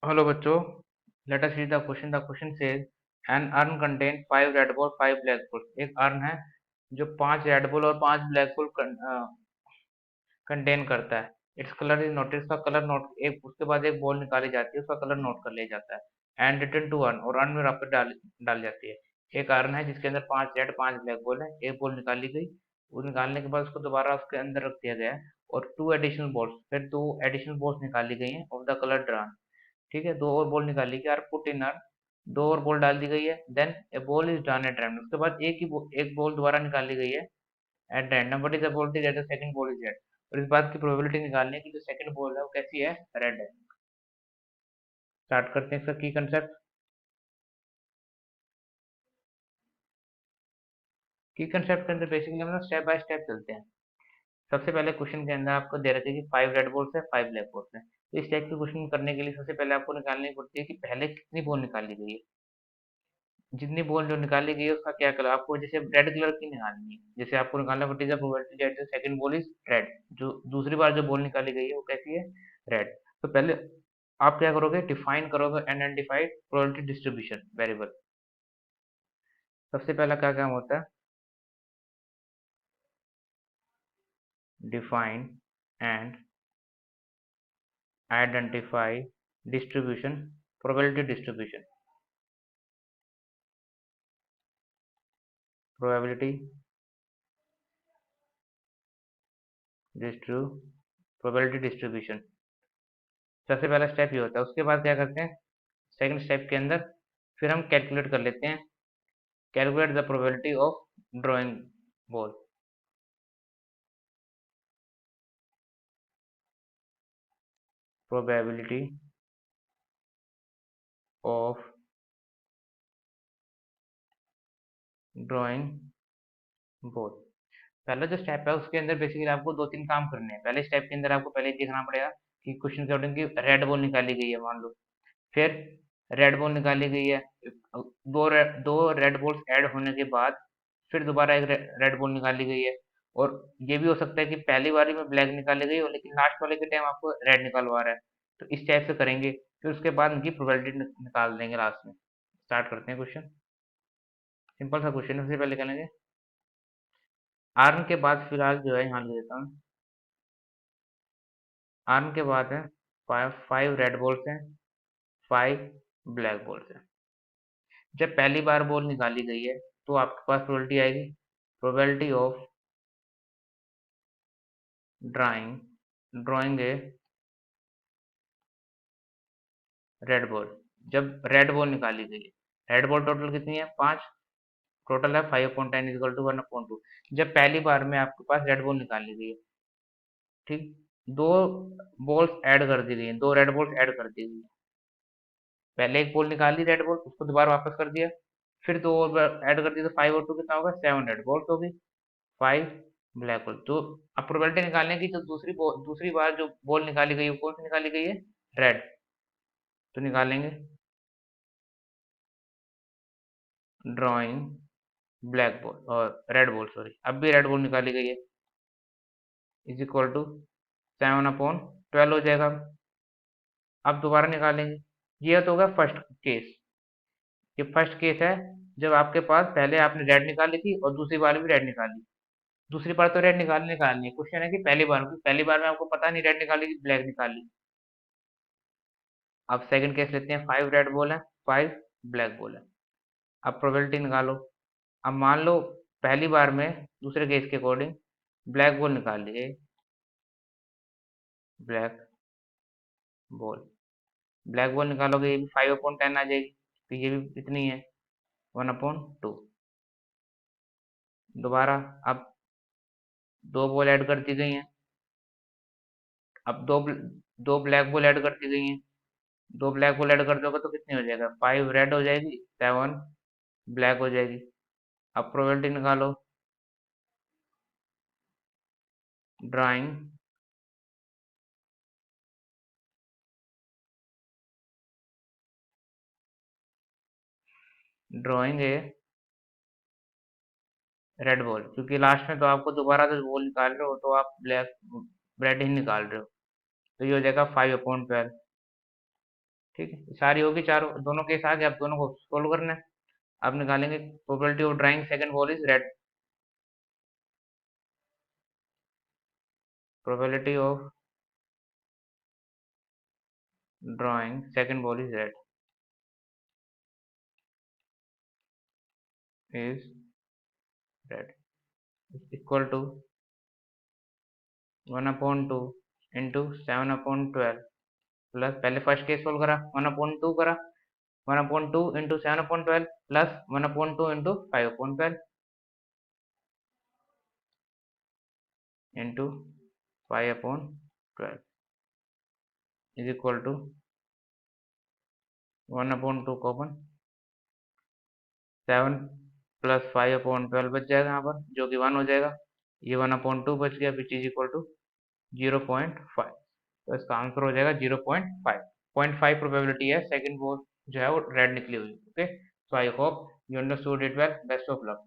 Hello बच्चों, let us read the question. The question says an urn contains 5 Red Bull, 5 Black Bull. एक earn है जो 5 Red Bull और 5 Black Bull contain करता है. Its colour is note, इसका colour note, एक उसके बाद एक बॉल निकाली जाती है, उसका कलर नोट कर लिया जाता है एंड रिटर्न टू अर्न, और अर्न में वापस डाल जाती है. एक अर्न है जिसके अंदर 5 रेड 5 ब्लैक बॉल है, एक बॉल निकाली गई, वो निकालने के बाद उसको दोबारा उसके अंदर रख दिया गया है और टू एडिशनल बॉल्स, फिर दो एडिशनल बॉल्स निकाली गई हैं ऑफ द कलर ड्रान. ठीक है, दो और बॉल निकाली गई आर पुट इन आर, दो और बॉल डाल दी गई है. Then a ball is drawn at random, उसके बाद एक बॉल दोबारा निकाली गई है at random. What is the probability that the second ball is red, और इस बात की प्रोबेबिलिटी निकालनी है कि जो सेकंड बॉल है वो कैसी है, रेड है. स्टार्ट करते हैं इसका की कंसेप्ट. की कंसेप्ट के अंदर बेसिकली हम लोग स्टेप बाय स्टेप चलते हैं. सबसे पहले क्वेश्चन के अंदर आपको दे रखे कि 5 रेड बॉल्स है, 5 ब्लैक बॉल्स है. तो इस टाइप के क्वेश्चन करने के लिए सबसे पहले आपको निकालनी पड़ती है कि पहले कितनी बॉल निकाली गई है. जितनी बॉल जो निकाली गई है उसका क्या कलर, आपको जैसे रेड कलर की निकालनी है, जैसे आपको निकालना पड़ेगा probability that the second ball is red, जो दूसरी बार जो बॉल निकाली गई है वो कैसी है, रेड. तो पहले आप क्या करोगे, डिफाइन करोगे अनआइडेंटिफाइड प्रोबेबिलिटी डिस्ट्रीब्यूशन वेरिएबल. सबसे पहला क्या काम होता है, define and identify distribution, probability डिस्ट्रू प्रोबेबिलिटी डिस्ट्रीब्यूशन. सबसे पहला स्टेप ये होता है. उसके बाद क्या करते हैं, सेकंड स्टेप के अंदर फिर हम कैलकुलेट कर लेते हैं, calculate the probability of drawing ball. Probability of drawing ball. पहला जो स्टेप है उसके अंदर बेसिकली आपको दो तीन काम करने हैं. पहले स्टेप के अंदर आपको पहले देखना पड़ेगा कि क्वेश्चन के अकॉर्डिंग की रेड बॉल निकाली गई है मान लो. फिर रेड बॉल निकाली गई है, दो रेड बॉल्स ऐड होने के बाद फिर दोबारा एक रेड बॉल निकाली गई है. और ये भी हो सकता है कि पहली बारी में ब्लैक निकाली गई हो लेकिन लास्ट वाले के टाइम आपको रेड निकलवा रहा है. तो इस टाइप से करेंगे, फिर उसके बाद उनकी प्रोबेबिलिटी निकाल देंगे लास्ट में. स्टार्ट करते हैं क्वेश्चन. सिंपल सा क्वेश्चन है. सबसे पहले करेंगे आर्म के बाद, फिलहाल जो है यहाँ लिख देता हूँ. आर्म के बाद है फाइव रेड बॉल्स हैं, 5 ब्लैक बॉल्स हैं. जब पहली बार बॉल निकाली गई है तो आपके पास प्रोबेबिलिटी आएगी, probability of drawing A red ball. जब रेड बॉल निकाली गई है, रेड बॉल टोटल कितनी है, 5, टोटल है 5/10 इक्वल टू 1/2. जब पहली बार में आपके पास रेड बॉल निकाली गई है, ठीक, दो बॉल्स ऐड कर दी गई हैं, दो रेड बॉल्स ऐड कर दी गई हैं. पहले एक बॉल निकाली रेड बॉल, उसको दोबारा वापस कर दिया, फिर दो और ऐड कर दी, तो 5 और 2 कितना होगा, 7 रेड बॉल्स होगी, 5 ब्लैक बॉल. तो अब प्रोबेबिलिटी निकालने की, तो दूसरी बार जो बॉल निकाली गई है वो कौन सी निकाली गई है, रेड. तो निकालेंगे ड्राइंग ब्लैक बॉल और रेड बॉल, सॉरी, अब भी रेड बॉल निकाली गई है, इज इक्वल टू 7/12 हो जाएगा. अब दोबारा निकालेंगे. ये तो होगा फर्स्ट केस. ये फर्स्ट केस है जब आपके पास पहले आपने रेड निकाली थी और दूसरी बार भी रेड निकाली. दूसरी बार तो रेड निकालनी है, क्वेश्चन है कि पहली बार में आपको पता नहीं रेड निकाली कि ब्लैक निकाली. अब सेकंड केस लेते हैं, 5 रेड बॉल है, 5 ब्लैक बॉल है. अब प्रोबेबिलिटी निकालो. अब मान लो पहली बार में दूसरे केस के अकॉर्डिंग ब्लैक बॉल निकाल ली गई, ब्लैक बॉल, ब्लैक बॉल निकालोगे, ये भी 5/10 आ जाएगी, तो ये भी इतनी है, 1/2. दोबारा अब दो बॉल ऐड कर दी गई हैं. अब दो ब्लैक बॉल ऐड कर दी गई हैं. दो ब्लैक बॉल ऐड कर दोगे तो कितनी हो जाएगा, 5 रेड हो जाएगी, 7 ब्लैक हो जाएगी. अब प्रोबेबिलिटी निकालो, ड्राइंग ए रेड बॉल, क्योंकि लास्ट में तो आपको दोबारा से बॉल निकाल रहे हो तो आप ब्लैक रेड ही निकाल रहे हो, तो ये हो जाएगा 5/12. ठीक है, सारी होगी, चारों दोनों केस आ गए, अब दोनों को सोल्व करना है। आप निकालेंगे probability of drawing second ball is red, probability of drawing second ball is red is red is equal to 1/2 into 7/12 plus, पहले फर्स्ट केस सोल्व करा 1/2 करा, 1/2 into 7/12 plus 1/2 into 5/12 into 5/12 is equal to 1/2 common, 7 plus 5/12 बच जाएगा यहाँ पर, जो कि 1 हो जाएगा, ये 1/2 बच गया विच इज इक्वल टू 0.5। तो इसका आंसर हो जाएगा 0.5। 0.5 प्रोबेबिलिटी है सेकंड बॉल जो है वो रेड निकली हुई। Okay, so I hope you understood it well, best of luck.